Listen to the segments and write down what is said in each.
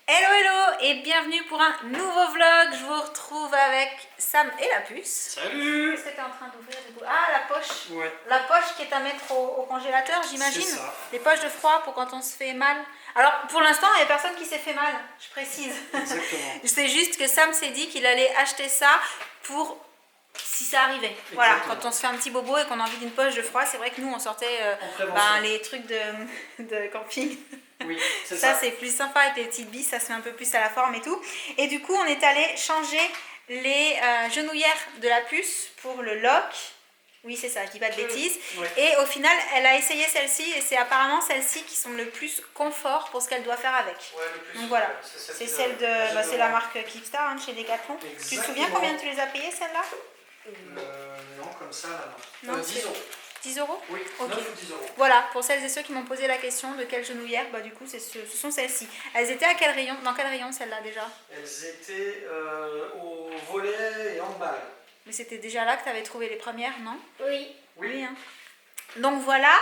Hello hello et bienvenue pour un nouveau vlog. Je vous retrouve avec Sam et la puce. Salut. Qu'est-ce que tu es en train d'ouvrir du coup? Ah, la poche. Ouais. La poche qui est à mettre au congélateur, j'imagine. C'est ça. Les poches de froid pour quand on se fait mal. Alors pour l'instant, il n'y a personne qui s'est fait mal, je précise. Exactement. C'est juste que Sam s'est dit qu'il allait acheter ça pour si ça arrivait. Voilà, quand on se fait un petit bobo et qu'on a envie d'une poche de froid, c'est vrai que nous on sortait les trucs de camping. Oui, c'est Ça ça. c'est plus sympa avec les petites billes, ça se met un peu plus à la forme et tout. Et du coup on est allé changer les genouillères de la puce pour le lock. Oui c'est ça, je dis pas de bêtises. Ouais. Et au final elle a essayé celle-ci et c'est apparemment celle-ci qui sont le plus confort pour ce qu'elle doit faire avec. Ouais, le plus. Donc voilà, C'est c'est la marque Keepstar hein, chez Decathlon. Exactement. Tu te souviens combien tu les as payées celles-là? Non, comme ça là, non. Non, 10 euros. 10 euros? Oui, Ok. 9 ou 10 euros. Voilà, pour celles et ceux qui m'ont posé la question de quelle genouillère, bah du coup ce sont celles-ci. Elles étaient à quel rayon? Dans quel rayon celles-là déjà? Elles étaient au volet et en balle. Mais c'était déjà là que tu avais trouvé les premières, non? Oui. Oui. Hein. Donc voilà,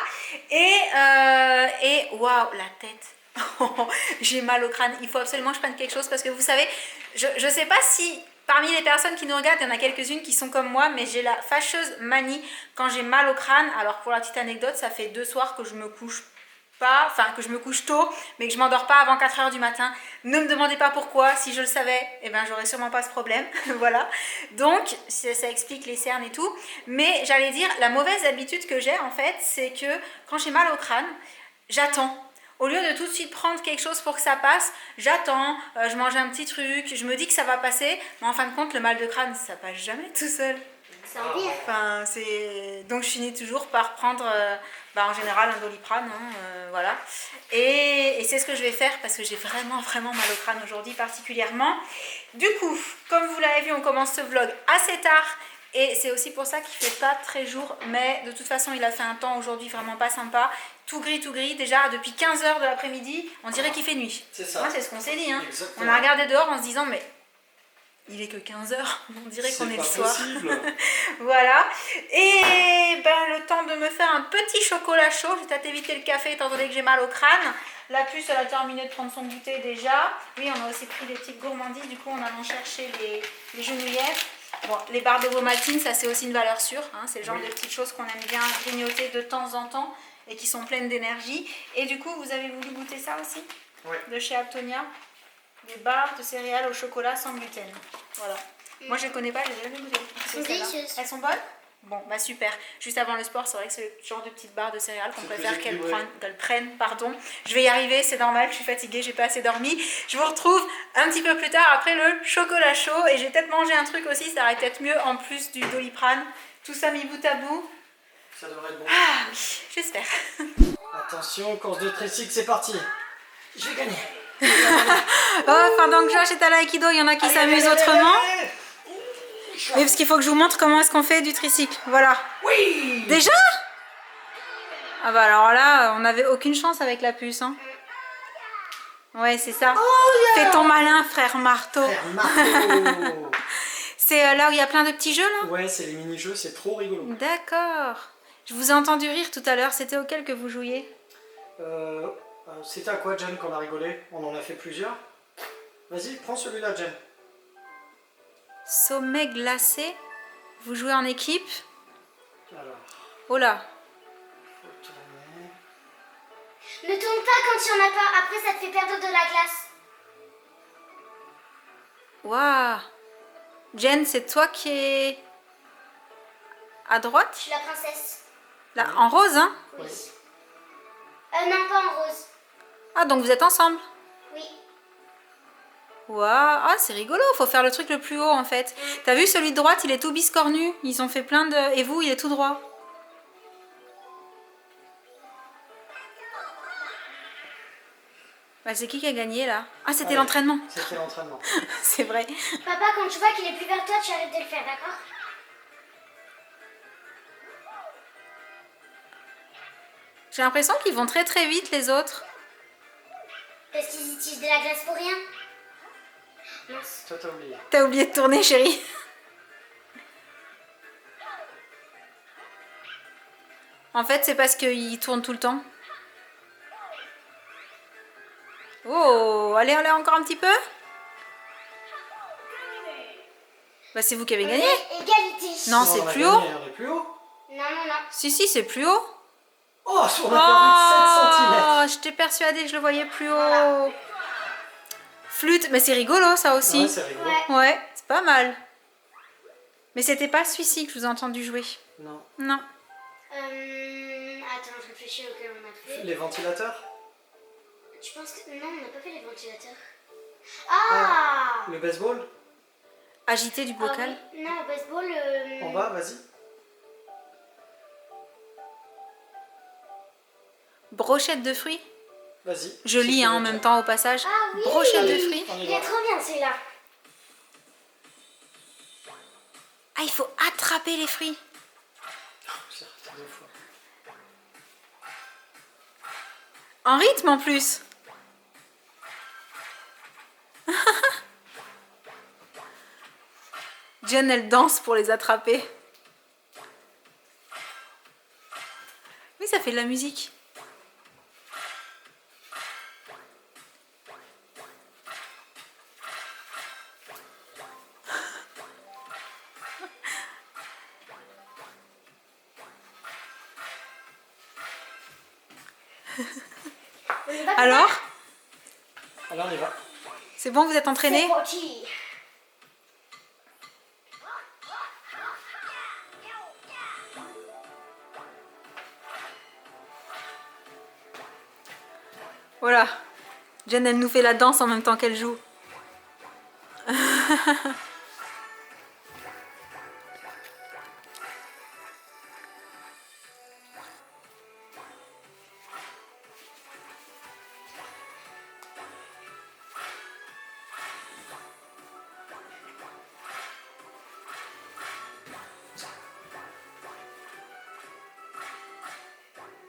et waouh, la tête. J'ai mal au crâne, il faut absolument que je prenne quelque chose parce que vous savez, je sais pas si parmi les personnes qui nous regardent, il y en a quelques-unes qui sont comme moi, mais j'ai la fâcheuse manie quand j'ai mal au crâne. Alors pour la petite anecdote, ça fait 2 soirs que je me couche pas, enfin que je me couche tôt, mais que je m'endors pas avant 4 h du matin. Ne me demandez pas pourquoi, si je le savais, eh ben j'aurais sûrement pas ce problème, voilà. Donc ça explique les cernes et tout, mais j'allais dire, la mauvaise habitude que j'ai en fait, c'est que quand j'ai mal au crâne, j'attends. Au lieu de tout de suite prendre quelque chose pour que ça passe, j'attends, je mange un petit truc, je me dis que ça va passer, mais en fin de compte, le mal de crâne, ça passe jamais tout seul. Ça empire. Enfin, donc je finis toujours par prendre en général un Doliprane, hein, voilà. Et c'est ce que je vais faire parce que j'ai vraiment mal au crâne aujourd'hui particulièrement. Du coup, comme vous l'avez vu, on commence ce vlog assez tard. Et c'est aussi pour ça qu'il ne fait pas très jour, mais de toute façon il a fait un temps aujourd'hui vraiment pas sympa. Tout gris, déjà depuis 15 h de l'après-midi, on dirait qu'il fait nuit. C'est ça. Moi, c'est ce qu'on s'est dit. Hein. Exactement. On a regardé dehors en se disant, mais il est que 15 h, on dirait qu'on est le soir. Possible. Voilà. Et ben, le temps de me faire un petit chocolat chaud. Je vais peut-être éviter le café étant donné que j'ai mal au crâne. La puce, elle a terminé de prendre son goûter déjà. Oui, on a aussi pris des petites gourmandises. Du coup, on allant chercher les genouillères. Bon, les barres de Vomaltine, ça c'est aussi une valeur sûre. Hein. C'est le genre de petites choses qu'on aime bien grignoter de temps en temps et qui sont pleines d'énergie. Et du coup, vous avez voulu goûter ça aussi? Oui. De chez Aptonia. Des barres de céréales au chocolat sans gluten. Voilà. Moi je ne connais pas, je les ai jamais goûtées. Elles sont délicieuses. Elles sont bonnes? Bon, bah super. Juste avant le sport, c'est vrai que c'est le genre de petites barres de céréales qu'on préfère qu'elles prennent. Je vais y arriver, c'est normal, je suis fatiguée, j'ai pas assez dormi. Je vous retrouve un petit peu plus tard après le chocolat chaud. Et j'ai peut-être mangé un truc aussi, ça aurait peut-être mieux en plus du Doliprane. Tout ça mis bout à bout. Ça devrait être bon. Ah oui, j'espère. Attention, course de tricycle, c'est parti. Je vais gagner. Pendant que Josh est à l'aïkido, il y en a qui s'amusent autrement. Oui, parce qu'il faut que je vous montre comment est-ce qu'on fait du tricycle. Voilà. Oui. Déjà? Ah bah alors là, on n'avait aucune chance avec la puce. Hein. Ouais, c'est ça. Oh, yeah. Fais ton malin, frère marteau. Frère marteau. C'est là où il y a plein de petits jeux, là? Ouais, c'est les mini-jeux, c'est trop rigolo. D'accord. Je vous ai entendu rire tout à l'heure. C'était auquel que vous jouiez? C'était à quoi, Jen, qu'on a rigolé? On en a fait plusieurs. Vas-y, prends celui-là, Jen. Sommet glacé. Vous jouez en équipe? Alors, Oh là. faut tourner. Ne tourne pas quand il n'y en a pas, après ça te fait perdre de la glace. Waouh. Jen, c'est toi qui es à droite? Je suis la princesse. Là, en rose, hein? Oui. Non, pas en rose. Ah, donc vous êtes ensemble? Oui. Waouh, ah, c'est rigolo, faut faire le truc le plus haut en fait. T'as vu celui de droite, il est tout biscornu. Ils ont fait plein de... Et vous, il est tout droit. Bah, c'est qui a gagné là? Ah, c'était Allez, l'entraînement. C'était l'entraînement. C'est vrai. Papa, quand tu vois qu'il est plus vers toi, tu arrêtes de le faire, d'accord? J'ai l'impression qu'ils vont très très vite les autres. Parce qu'ils utilisent de la glace pour rien. Mince. Toi, t'as oublié. T'as oublié de tourner, chérie. En fait, c'est parce qu'ils tournent tout le temps. Oh, allez, allez, encore un petit peu. Bah, c'est vous qui avez gagné. Égalité. Non, on c'est a plus gagné, haut. On est plus haut. Non, non, non. Si, c'est plus haut. Oh, on a perdu de 7 cm. J'étais persuadée que je le voyais plus haut. Voilà. Flûte, mais c'est rigolo ça aussi. Ouais, c'est rigolo. Ouais. Ouais, c'est pas mal. Mais c'était pas celui-ci que je vous ai entendu jouer. Non. Non. Attends, je réfléchis auquel on a fait. Les ventilateurs. Je pense que... Non, on n'a pas fait les ventilateurs. Ah, Le baseball. Agiter du Ah bocal. oui. Non, le baseball... En bas, vas-y. Brochette de fruits. Vas-y. Je lis C'est ce en que même je temps au passage. Ah oui. Brochette de fruits. On y Il va. est trop bien celui-là. Ah, il faut attraper les fruits. J'ai raté 2 fois. En rythme en plus. Jen, elle danse pour les attraper. Oui, ça fait de la musique. Alors, Alors, on y va. c'est bon, vous êtes entraînés? C'est parti. Voilà. Jen, elle nous fait la danse en même temps qu'elle joue.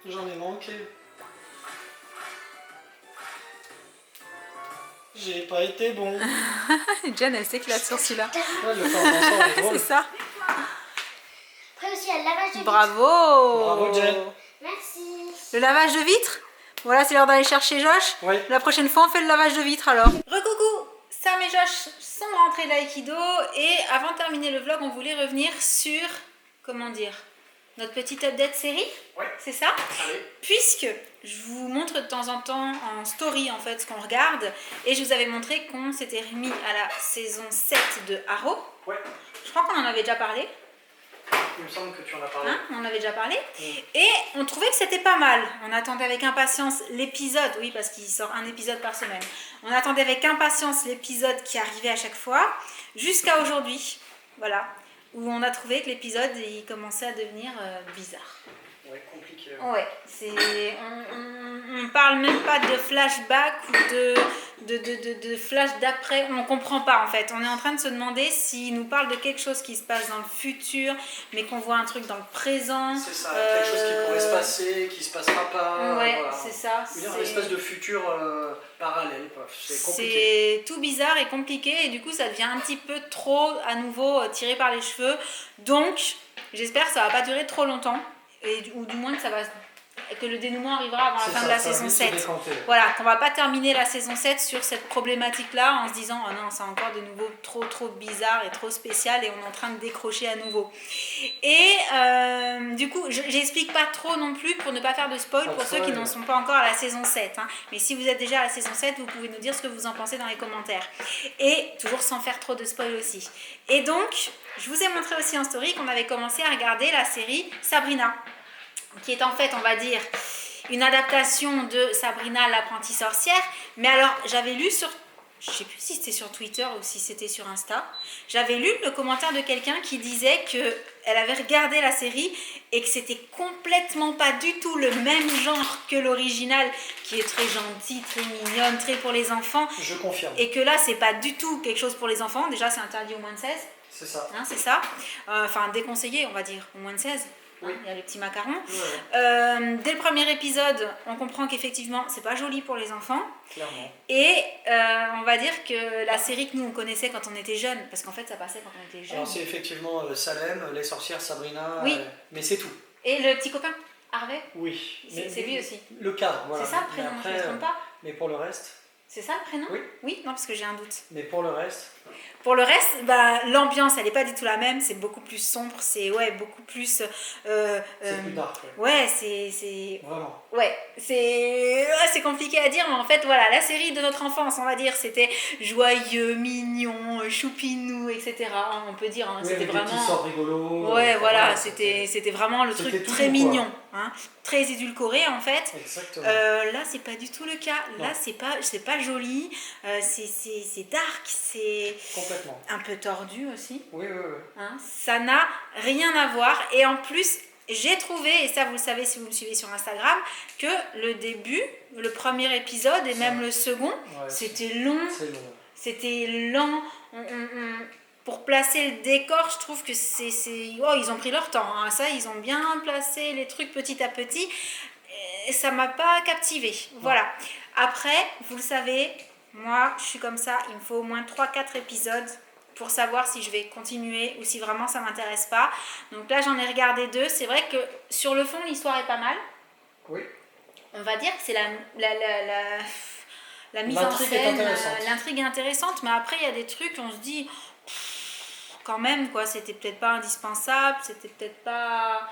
J'en ai manqué. J'ai pas été bon. Jen, elle s'éclate sur celui-là. Ouais, le temps en dansant est C'est drôle. ça. Après aussi, il y a le lavage de vitre. Bravo. Bravo, Jen. Merci. Le lavage de vitre. Voilà, c'est l'heure d'aller chercher Josh. Oui. La prochaine fois, on fait le lavage de vitre alors. Recoucou, Sam et Josh sont rentrés d'aïkido et avant de terminer le vlog, on voulait revenir sur, comment dire, notre petite update série. Ouais. C'est ça? Allez. Puisque je vous montre de temps en temps en story en fait ce qu'on regarde et je vous avais montré qu'on s'était remis à la saison 7 de Arrow. Ouais. Je crois qu'on en avait déjà parlé. Il me semble que tu en as parlé. Hein, on en avait déjà parlé. Mm. Et on trouvait que c'était pas mal. On attendait avec impatience l'épisode, oui, parce qu'il sort un épisode par semaine. On attendait avec impatience l'épisode qui arrivait à chaque fois, jusqu'à aujourd'hui, voilà, où on a trouvé que l'épisode il commençait à devenir bizarre. Ouais, compliqué. Ouais, on parle même pas de flashback ou de flash d'après, on comprend pas en fait. On est en train de se demander s'il nous parle de quelque chose qui se passe dans le futur, mais qu'on voit un truc dans le présent. C'est ça, quelque chose qui pourrait se passer, qui se passera pas. Ouais, voilà. c'est ça. Une espèce de futur parallèle, quoi. C'est compliqué. C'est tout bizarre et compliqué et du coup ça devient un petit peu trop à nouveau tiré par les cheveux. Donc j'espère que ça va pas durer trop longtemps ou du moins que que le dénouement arrivera avant la fin de la saison 7. Voilà, qu'on va pas terminer la saison 7 sur cette problématique-là en se disant oh non, c'est encore de nouveau trop bizarre et trop spécial et on est en train de décrocher à nouveau. Et du coup, j'explique pas trop non plus pour ne pas faire de spoil pour ceux qui n'en sont pas encore à la saison 7. Hein. Mais si vous êtes déjà à la saison 7, vous pouvez nous dire ce que vous en pensez dans les commentaires. Et toujours sans faire trop de spoil aussi. Et donc, je vous ai montré aussi en story qu'on avait commencé à regarder la série Sabrina, qui est en fait, on va dire, une adaptation de Sabrina l'apprentie sorcière. Mais alors, j'avais lu sur, je sais plus si c'était sur Twitter ou si c'était sur Insta, j'avais lu le commentaire de quelqu'un qui disait qu'elle avait regardé la série et que c'était complètement pas du tout le même genre que l'original, qui est très gentil, très mignonne, très pour les enfants. Je confirme. Et que là, c'est pas du tout quelque chose pour les enfants. Déjà, c'est interdit au moins de 16. C'est ça. Hein, c'est ça. Enfin, déconseillé, on va dire, au moins de 16. Oui. Il y a les petits macarons. Ouais. Dès le premier épisode, on comprend qu'effectivement, c'est pas joli pour les enfants. Clairement. Et on va dire que la série que nous on connaissait quand on était jeunes, parce qu'en fait ça passait quand on était jeunes. Alors c'est effectivement Salem, les sorcières, Sabrina, Oui. Mais c'est tout. Et le petit copain, Harvey, Oui. c'est lui aussi. Le cadre, voilà. C'est ça le prénom, Mais je ne me trompe pas. mais pour le reste, C'est ça le prénom? Oui. Oui, non, parce que j'ai un doute. Mais pour le reste, Pour le reste, bah, l'ambiance, elle n'est pas du tout la même. C'est beaucoup plus sombre. C'est beaucoup plus. c'est plus dark. Ouais. Ouais, c'est. Vraiment. Ouais, c'est compliqué à dire, mais en fait, voilà, la série de notre enfance, on va dire, c'était joyeux, mignon, choupinou, etc. On peut dire, hein, Oui, c'était avec des petits vraiment. sorts rigolos. Ouais, voilà, c'était vraiment le c'était truc tout très doux, quoi. mignon, hein, très édulcoré en fait. Exactement. Là, c'est pas du tout le cas. Là, Non. c'est pas joli, c'est dark, c'est Complètement. un peu tordu aussi. Oui, oui, oui. Hein. Ça n'a rien à voir. Et en plus, j'ai trouvé, et ça vous le savez si vous me suivez sur Instagram, que le début, le premier épisode et même le second, Ouais, c'était long. C'est long. C'était lent. Pour placer le décor, je trouve que oh, ils ont pris leur temps. Hein. Ça, ils ont bien placé les trucs petit à petit. Et ça m'a pas captivé. Voilà. Après, vous le savez, moi, je suis comme ça. Il me faut au moins 3-4 épisodes pour savoir si je vais continuer ou si vraiment ça m'intéresse pas. Donc là, j'en ai regardé 2. C'est vrai que sur le fond, l'histoire est pas mal. Oui. On va dire que c'est la mise en L'intrigue est scène, intéressante. l'intrigue est intéressante, mais après, il y a des trucs, on se dit, quand même, quoi, c'était peut-être pas indispensable, c'était peut-être pas...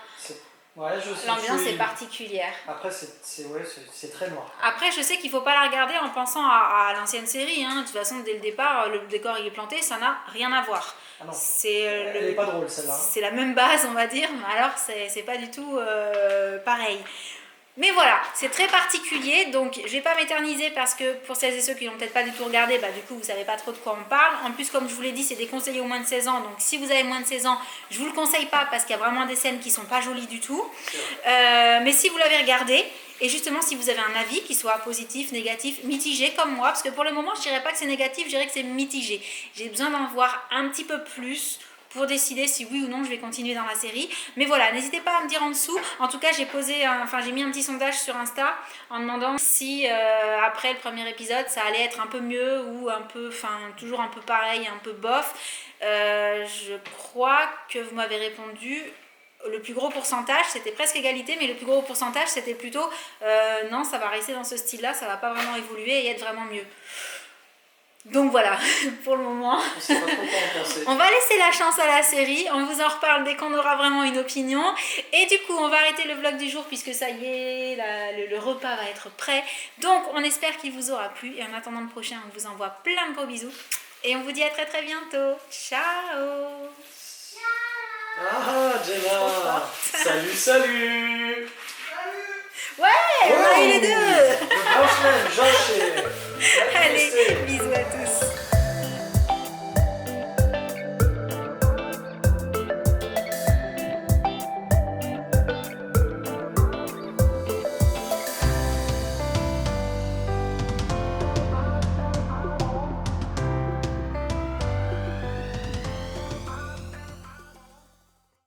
Ouais, je sais. L'ambiance est particulière. Après, c'est très noir. Après, je sais qu'il faut pas la regarder en pensant à l'ancienne série. Hein. De toute façon, dès le départ, le décor il est planté, ça n'a rien à voir. Ah non. Elle n'est pas drôle, celle-là. C'est la même base, on va dire, mais alors c'est pas du tout pareil. Mais voilà, c'est très particulier, donc je vais pas m'éterniser parce que pour celles et ceux qui n'ont peut-être pas du tout regardé, bah, du coup vous savez pas trop de quoi on parle. En plus, comme je vous l'ai dit, c'est déconseillé aux moins de 16 ans, donc si vous avez moins de 16 ans, je vous le conseille pas parce qu'il y a vraiment des scènes qui sont pas jolies du tout. Mais si vous l'avez regardé, et justement si vous avez un avis qui soit positif, négatif, mitigé comme moi, parce que pour le moment je dirais pas que c'est négatif, je dirais que c'est mitigé. J'ai besoin d'en voir un petit peu plus pour décider si oui ou non je vais continuer dans la série. Mais voilà, n'hésitez pas à me dire en dessous. En tout cas, j'ai mis un petit sondage sur Insta en demandant si après le premier épisode, ça allait être un peu mieux ou un peu, toujours un peu pareil, un peu bof. Je crois que vous m'avez répondu. Le plus gros pourcentage, c'était presque égalité, mais le plus gros pourcentage, c'était plutôt non, ça va rester dans ce style-là, ça va pas vraiment évoluer et être vraiment mieux. Donc voilà, pour le moment, On sait pas trop quoi en penser. on va laisser la chance à la série, on vous en reparle dès qu'on aura vraiment une opinion. Et du coup, on va arrêter le vlog du jour puisque ça y est, le repas va être prêt. Donc, on espère qu'il vous aura plu. Et en attendant le prochain, on vous envoie plein de gros bisous. Et on vous dit à très très bientôt. Ciao! Ah, Jenna! Salut! Ouais, on a eu les deux! Le Blanche-Neige, Josh et... Allez, bisous à tous.